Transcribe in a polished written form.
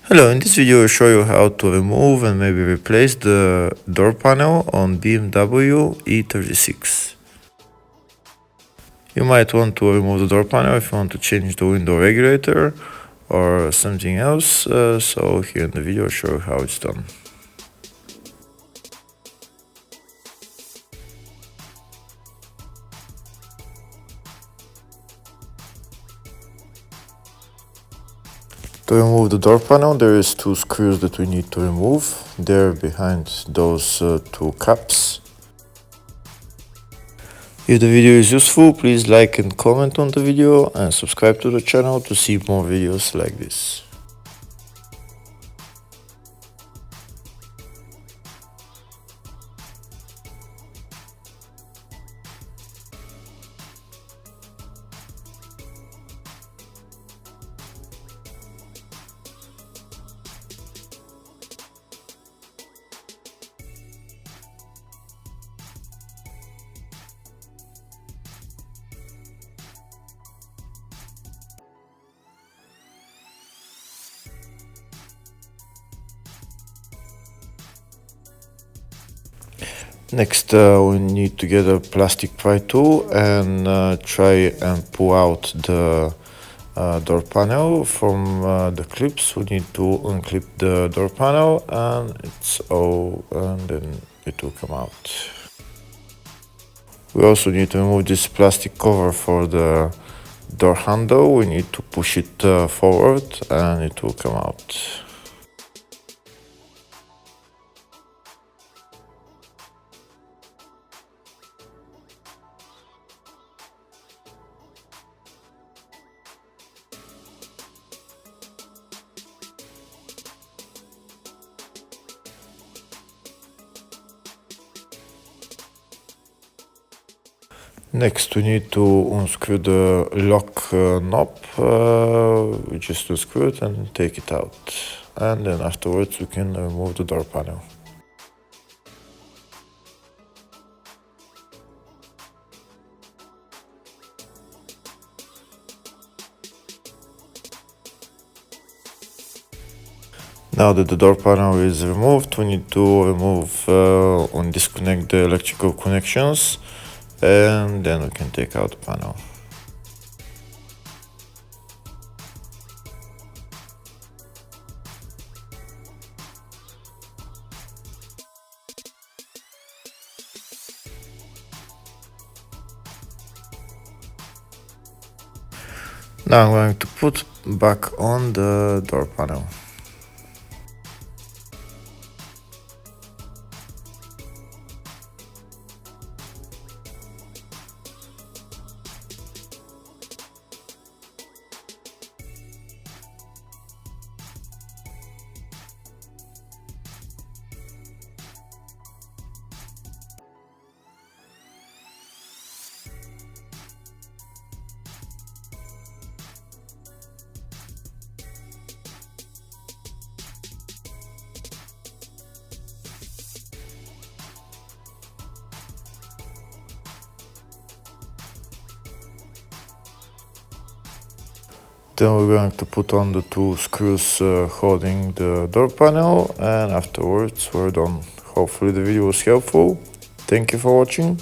Hello, in this video I'll show you how to remove and maybe replace the door panel on BMW E36. You might want to remove the door panel if you want to change the window regulator or something else, so here in the video I'll show you how it's done. To remove the door panel, there is two screws that we need to remove. They're behind those two caps. If the video is useful, please like and comment on the video and subscribe to the channel to see more videos like this. Next, we need to get a plastic pry tool and try and pull out the door panel from the clips. We need to unclip the door panel and then it will come out. We also need to remove this plastic cover for the door handle. We need to push it forward and it will come out. Next, we need to unscrew the lock knob. We just unscrew it and take it out. And then afterwards we can remove the door panel. Now that the door panel is removed, we need to remove and disconnect the electrical connections. And then we can take out the panel. Now I'm going to put back on the door panel. Then we're going to put on the two screws holding the door panel, and afterwards we're done. Hopefully the video was helpful. Thank you for watching.